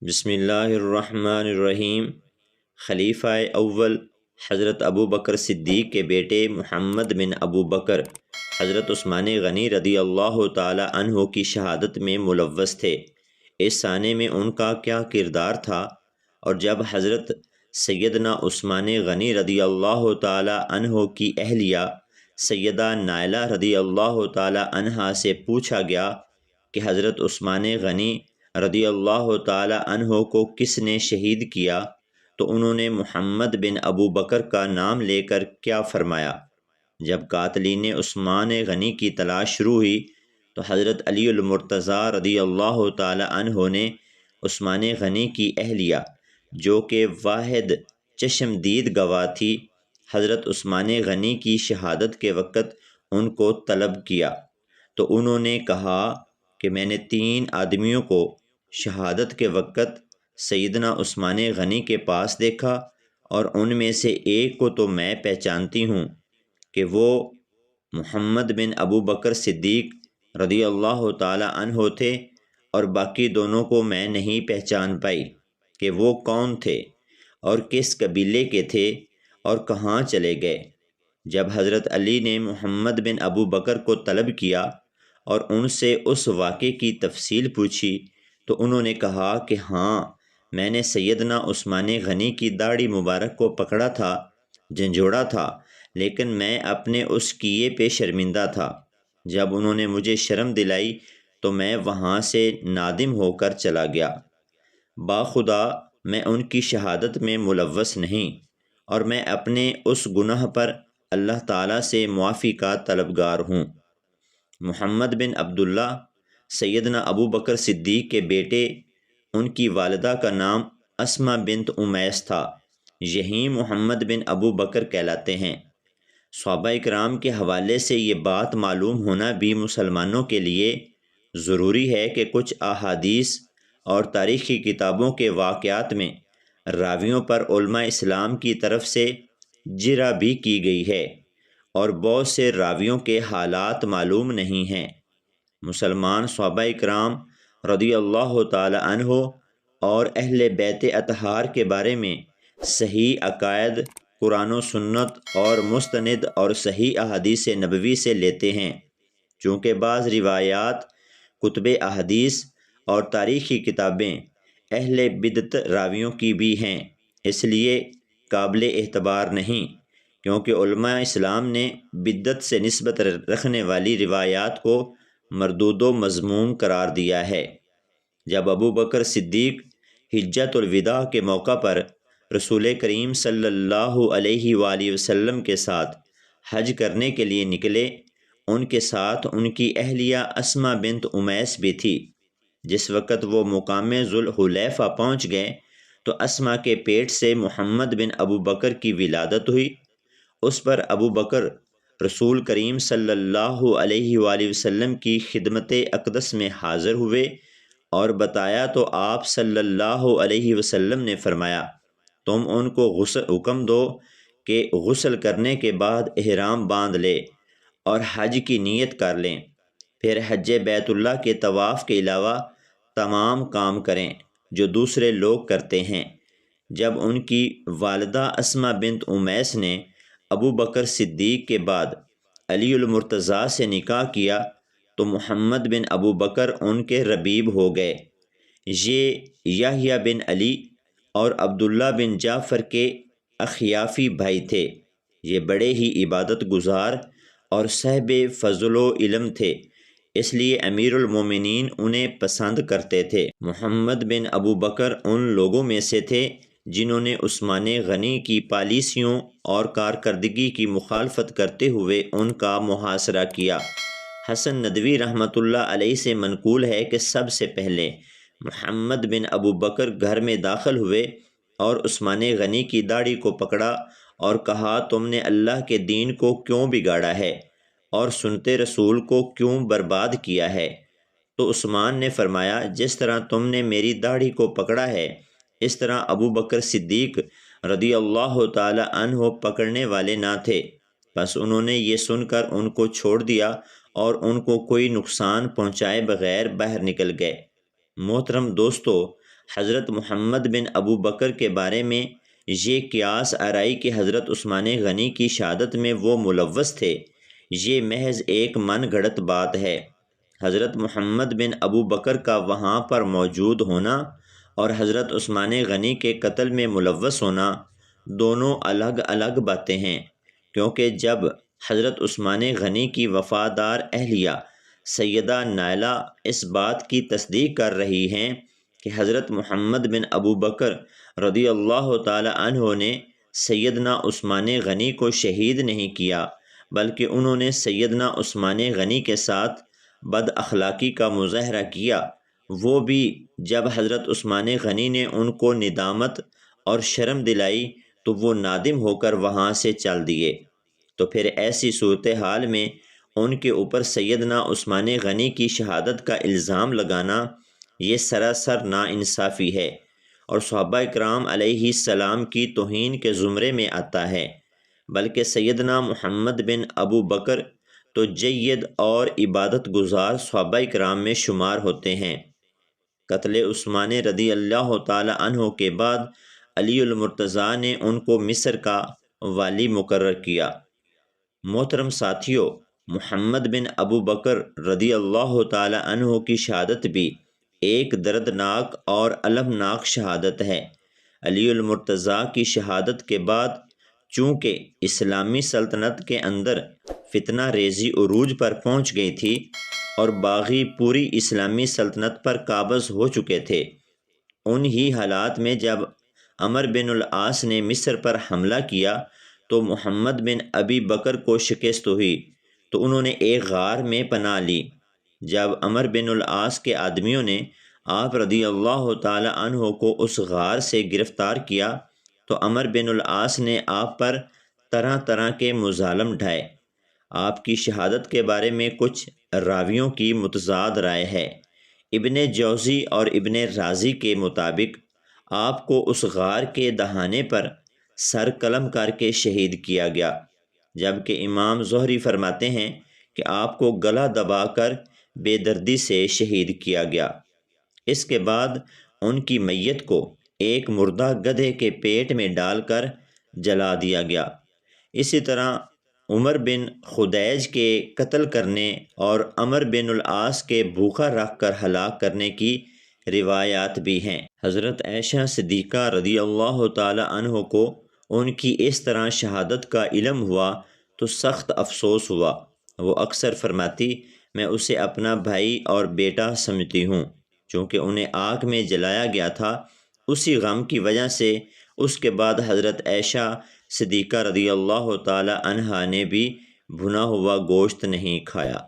بسم اللہ الرحمن الرحیم۔ خلیفہ اول حضرت ابو بکر صدیق کے بیٹے محمد بن ابو بکر حضرت عثمان غنی رضی اللہ تعالی عنہ کی شہادت میں ملوث تھے۔ اس سانے میں ان کا کیا کردار تھا، اور جب حضرت سیدنا عثمان غنی رضی اللہ تعالی عنہ کی اہلیہ سیدہ نائلہ رضی اللہ تعالی عنہا سے پوچھا گیا کہ حضرت عثمان غنی رضی اللہ تعالی عنہ کو کس نے شہید کیا، تو انہوں نے محمد بن ابو بکر کا نام لے کر کیا فرمایا۔ جب قاتلین عثمان غنی کی تلاش شروع ہوئی تو حضرت علی المرتضیٰ رضی اللہ تعالی عنہ نے عثمان غنی کی اہلیہ، جو کہ واحد چشمدید گواہ تھی، حضرت عثمان غنی کی شہادت کے وقت ان کو طلب کیا، تو انہوں نے کہا کہ میں نے 3 آدمیوں کو شہادت کے وقت سیدنا عثمان غنی کے پاس دیکھا، اور ان میں سے ایک کو تو میں پہچانتی ہوں کہ وہ محمد بن ابو بکر صدیق رضی اللہ تعالی عنہ تھے، اور باقی دونوں کو میں نہیں پہچان پائی کہ وہ کون تھے اور کس قبیلے کے تھے اور کہاں چلے گئے۔ جب حضرت علی نے محمد بن ابو بکر کو طلب کیا اور ان سے اس واقعے کی تفصیل پوچھی، تو انہوں نے کہا کہ ہاں، میں نے سیدنا عثمان غنی کی داڑھی مبارک کو پکڑا تھا، جھنجھوڑا تھا، لیکن میں اپنے اس کیے پہ شرمندہ تھا۔ جب انہوں نے مجھے شرم دلائی تو میں وہاں سے نادم ہو کر چلا گیا۔ باخدا میں ان کی شہادت میں ملوث نہیں، اور میں اپنے اس گناہ پر اللہ تعالیٰ سے معافی کا طلبگار ہوں۔ محمد بن عبداللہ سیدنا ابو بکر صدیق کے بیٹے، ان کی والدہ کا نام اسماء بنت امیس تھا، یہی محمد بن ابو بکر کہلاتے ہیں۔ صحابہ کرام کے حوالے سے یہ بات معلوم ہونا بھی مسلمانوں کے لیے ضروری ہے کہ کچھ احادیث اور تاریخی کتابوں کے واقعات میں راویوں پر علماء اسلام کی طرف سے جرح بھی کی گئی ہے، اور بہت سے راویوں کے حالات معلوم نہیں ہیں۔ مسلمان صحابہ کرام رضی اللہ تعالی عنہ اور اہل بیت اطہار کے بارے میں صحیح عقائد قرآن و سنت اور مستند اور صحیح احادیث نبوی سے لیتے ہیں، چونکہ بعض روایات کتب احادیث اور تاریخی کتابیں اہل بدعت راویوں کی بھی ہیں، اس لیے قابل اعتبار نہیں، کیونکہ علماء اسلام نے بدعت سے نسبت رکھنے والی روایات کو مردود و مذموم قرار دیا ہے۔ جب ابو بکر صدیق حجۃ الوداع کے موقع پر رسول کریم صلی اللہ علیہ وآلہ وسلم کے ساتھ حج کرنے کے لیے نکلے، ان کے ساتھ ان کی اہلیہ اسماء بنت امیس بھی تھی۔ جس وقت وہ مقام ذوالحلیفہ پہنچ گئے تو اسماء کے پیٹ سے محمد بن ابو بکر کی ولادت ہوئی۔ اس پر ابو بکر رسول کریم صلی اللہ علیہ وآلہ وسلم کی خدمت اقدس میں حاضر ہوئے اور بتایا تو آپ صلی اللہ علیہ وسلم نے فرمایا، تم ان کو حکم دو کہ غسل کرنے کے بعد احرام باندھ لے اور حج کی نیت کر لیں، پھر حج بیت اللہ کے طواف کے علاوہ تمام کام کریں جو دوسرے لوگ کرتے ہیں۔ جب ان کی والدہ اسماء بنت امیس نے ابو بکر صدیق کے بعد علی المرتضیٰ سے نکاح کیا تو محمد بن ابو بکر ان کے ربیب ہو گئے۔ یہ یحییٰ بن علی اور عبداللہ بن جعفر کے اخیافی بھائی تھے۔ یہ بڑے ہی عبادت گزار اور صاحب فضل و علم تھے، اس لیے امیر المومنین انہیں پسند کرتے تھے۔ محمد بن ابو بکر ان لوگوں میں سے تھے جنہوں نے عثمان غنی کی پالیسیوں اور کارکردگی کی مخالفت کرتے ہوئے ان کا محاصرہ کیا۔ حسن ندوی رحمۃ اللہ علیہ سے منقول ہے کہ سب سے پہلے محمد بن ابو بکر گھر میں داخل ہوئے اور عثمان غنی کی داڑھی کو پکڑا اور کہا، تم نے اللہ کے دین کو کیوں بگاڑا ہے اور سنت رسول کو کیوں برباد کیا ہے؟ تو عثمان نے فرمایا، جس طرح تم نے میری داڑھی کو پکڑا ہے اس طرح ابو بکر صدیق رضی اللہ تعالی عنہ پکڑنے والے نہ تھے۔ بس انہوں نے یہ سن کر ان کو چھوڑ دیا اور ان کو کوئی نقصان پہنچائے بغیر باہر نکل گئے۔ محترم دوستو، حضرت محمد بن ابو بکر کے بارے میں یہ قیاس آرائی کہ حضرت عثمان غنی کی شہادت میں وہ ملوث تھے، یہ محض ایک من گھڑت بات ہے۔ حضرت محمد بن ابو بکر کا وہاں پر موجود ہونا اور حضرت عثمان غنی کے قتل میں ملوث ہونا دونوں الگ الگ باتیں ہیں، کیونکہ جب حضرت عثمان غنی کی وفادار اہلیہ سیدہ نائلہ اس بات کی تصدیق کر رہی ہیں کہ حضرت محمد بن ابو بکر رضی اللہ تعالی عنہ نے سیدنا عثمان غنی کو شہید نہیں کیا، بلکہ انہوں نے سیدنا عثمان غنی کے ساتھ بد اخلاقی کا مظاہرہ کیا، وہ بھی جب حضرت عثمان غنی نے ان کو ندامت اور شرم دلائی تو وہ نادم ہو کر وہاں سے چل دیے۔ تو پھر ایسی صورتحال میں ان کے اوپر سیدنا عثمان غنی کی شہادت کا الزام لگانا یہ سراسر ناانصافی ہے اور صحابہ کرام علیہ السلام کی توہین کے زمرے میں آتا ہے، بلکہ سیدنا محمد بن ابو بکر تو جید اور عبادت گزار صحابہ کرام میں شمار ہوتے ہیں۔ قتل عثمان رضی اللہ تعالی عنہ کے بعد علی المرتضیٰ نے ان کو مصر کا والی مقرر کیا۔ محترم ساتھیو، محمد بن ابو بکر رضی اللہ تعالی عنہ کی شہادت بھی ایک دردناک اور المناک شہادت ہے۔ علی المرتضیٰ کی شہادت کے بعد چونکہ اسلامی سلطنت کے اندر فتنہ ریزی عروج پر پہنچ گئی تھی اور باغی پوری اسلامی سلطنت پر قابض ہو چکے تھے، انہی حالات میں جب عمر بن العاص نے مصر پر حملہ کیا تو محمد بن ابی بکر کو شکست ہوئی تو انہوں نے ایک غار میں پناہ لی۔ جب عمر بن العاص کے آدمیوں نے آپ رضی اللہ تعالی عنہ کو اس غار سے گرفتار کیا تو عمر بن العاص نے آپ پر طرح طرح کے مظالم ڈھائے۔ آپ کی شہادت کے بارے میں کچھ راویوں کی متضاد رائے ہے۔ ابن جوزی اور ابن رازی کے مطابق آپ کو اس غار کے دہانے پر سر قلم کر کے شہید کیا گیا، جبکہ امام زہری فرماتے ہیں کہ آپ کو گلا دبا کر بے دردی سے شہید کیا گیا۔ اس کے بعد ان کی میت کو ایک مردہ گدھے کے پیٹ میں ڈال کر جلا دیا گیا۔ اسی طرح عمر بن خدیج کے قتل کرنے اور عمر بن العاص کے بھوکا رکھ کر ہلاک کرنے کی روایات بھی ہیں۔ حضرت عائشہ صدیقہ رضی اللہ تعالی عنہ کو ان کی اس طرح شہادت کا علم ہوا تو سخت افسوس ہوا۔ وہ اکثر فرماتی، میں اسے اپنا بھائی اور بیٹا سمجھتی ہوں، چونکہ انہیں آگ میں جلایا گیا تھا۔ اسی غم کی وجہ سے اس کے بعد حضرت عائشہ صدیقہ رضی اللہ تعالی عنہا نے بھی بھنا ہوا گوشت نہیں کھایا۔